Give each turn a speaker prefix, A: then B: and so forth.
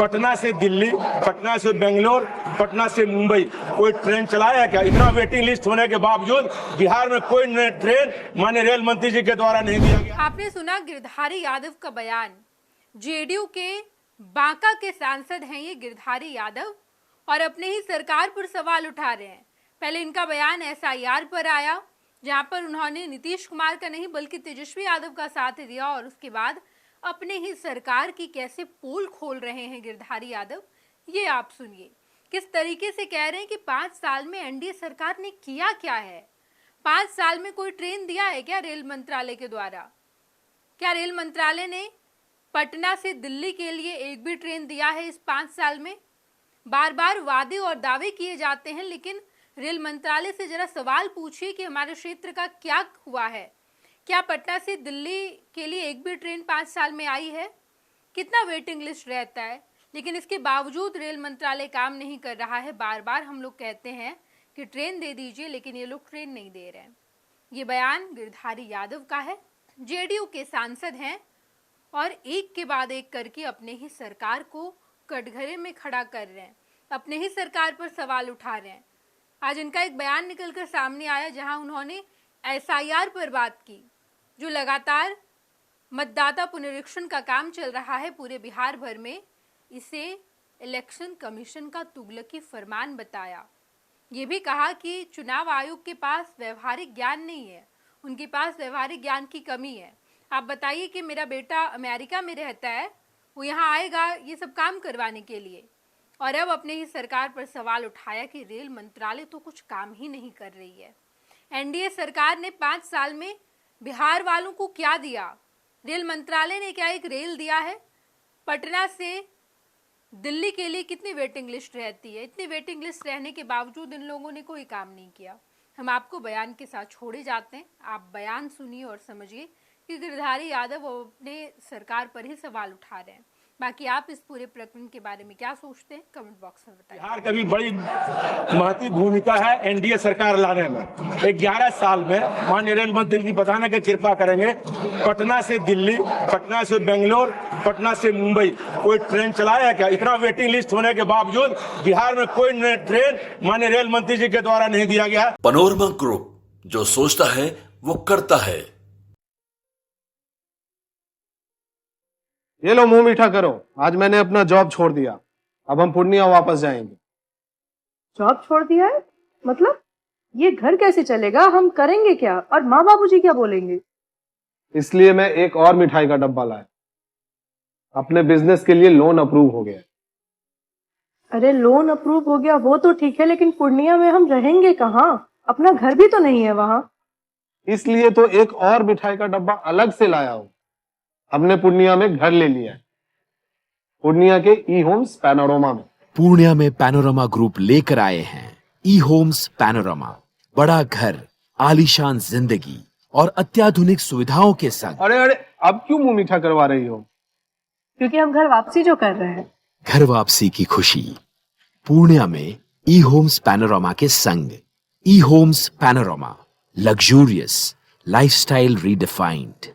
A: पटना से दिल्ली, पटना से बेंगलोर, पटना से मुंबई कोई ट्रेन चलाया क्या? इतना वेटिंग लिस्ट होने के बावजूद बिहार में कोई ट्रेन माननीय रेल मंत्री जी के द्वारा नहीं दिया गया।
B: आपने सुना गिरधारी यादव का बयान। जेडीयू के बांका के सांसद हैं ये गिरधारी यादव और अपने ही सरकार पर सवाल उठा रहे हैं। पहले इनका बयान एसआईआर पर आया जहां पर उन्होंने नीतीश कुमार का नहीं बल्कि तेजस्वी यादव का साथ दिया और उसके बाद अपने ही सरकार की कैसे पोल खोल रहे हैं गिरधारी यादव, ये आप सुनिए। किस तरीके से कह रहे हैं कि 5 साल में एनडीए सरकार ने किया क्या है। 5 साल में कोई ट्रेन दिया है क्या रेल मंत्रालय के द्वारा? क्या रेल मंत्रालय ने पटना से दिल्ली के लिए एक भी ट्रेन दिया है इस 5 साल में? बार बार वादे और दावे किए जाते हैं, लेकिन रेल मंत्रालय से जरा सवाल पूछिए कि हमारे क्षेत्र का क्या हुआ है। क्या पटना से दिल्ली के लिए एक भी ट्रेन 5 साल में आई है? कितना वेटिंग लिस्ट रहता है? लेकिन इसके बावजूद रेल मंत्रालय काम नहीं कर रहा है। बार बार हम लोग कहते हैं कि ट्रेन दे दीजिए, लेकिन ये लोग ट्रेन नहीं दे रहे हैं। ये बयान गिरधारी यादव का है। जेडीयू के सांसद हैं और एक के बाद एक करके अपने ही सरकार को कटघरे में खड़ा कर रहे हैं, अपने ही सरकार पर सवाल उठा रहे हैं। आज इनका एक बयान निकलकर सामने आया जहां उन्होंने एसआईआर पर बात की, जो लगातार मतदाता पुनरीक्षण का काम चल रहा है पूरे बिहार भर में। इसे इलेक्शन कमीशन का तुगलकी फरमान बताया। ये भी कहा कि चुनाव आयोग के पास व्यवहारिक ज्ञान नहीं है, उनके पास व्यवहारिक ज्ञान की कमी है। आप बताइए कि मेरा बेटा अमेरिका में रहता है, वो यहाँ आएगा ये सब काम करवाने के लिए, और अब अपने ही सरकार पर सवाल उठाया कि रेल मंत्रालय तो कुछ काम ही नहीं कर रही है। एनडीए सरकार ने 5 साल में बिहार वालों को क्या दिया? रेल मंत्रालय ने क्या एक रेल दिया है? पटना से दिल्ली के लिए कितनी वेटिंग लिस्ट रहती है? इतनी वेटिंग लिस्ट रहने के बावजूद इन लोगों ने कोई काम नहीं किया। हम आपको बयान के साथ छोड़े जाते हैं, आप बयान सुनिए और समझिए कि गिरधारी यादव अपने सरकार पर ही सवाल उठा रहे हैं। बाकी आप इस पूरे प्रकरण के बारे में क्या सोचते हैं, कमेंट बॉक्स में बताइए।
A: बिहार का भी बड़ी महत्वपूर्ण भूमिका है एनडीए सरकार लाने में। 11 साल में माननीय रेल मंत्री जी बताने की कृपा करेंगे, पटना से दिल्ली, पटना से बेंगलोर, पटना से मुंबई कोई ट्रेन चलाया क्या? इतना वेटिंग लिस्ट होने के बावजूद बिहार में कोई ट्रेन माननीय रेल मंत्री जी के द्वारा नहीं दिया गया।
C: पैनोरमा ग्रुप, जो सोचता है वो करता है।
D: ये लो मुंह मीठा करो, आज मैंने अपना जॉब छोड़ दिया, अब हम पूर्णिया वापस जाएंगे।
E: जॉब छोड़ दिया है? मतलब ये घर कैसे चलेगा? हम करेंगे क्या? और माँ बाबूजी क्या बोलेंगे?
D: इसलिए मैं एक और मिठाई का डब्बा लाया। अपने बिजनेस के लिए लोन अप्रूव हो गया।
E: अरे लोन अप्रूव हो गया वो तो ठीक है, लेकिन पूर्णिया में हम रहेंगे कहाँ? अपना घर भी तो नहीं है वहाँ।
D: इसलिए तो एक और मिठाई का डब्बा अलग से लाया हूँ। हमने पूर्णिया में घर ले लिया है, पूर्णिया के ई होम्स पैनोरमा में।
F: पूर्णिया में पैनोरमा ग्रुप लेकर आए हैं ई होम्स पैनोरमा। बड़ा घर, आलीशान जिंदगी और अत्याधुनिक सुविधाओं के संग।
D: अरे अरे, अब क्यों मुंह मीठा करवा रही हो?
E: क्योंकि हम घर वापसी जो कर रहे हैं।
F: घर वापसी की खुशी पूर्णिया में ई होम्स पैनोरमा के संग। ई homes panorama, luxurious lifestyle redefined.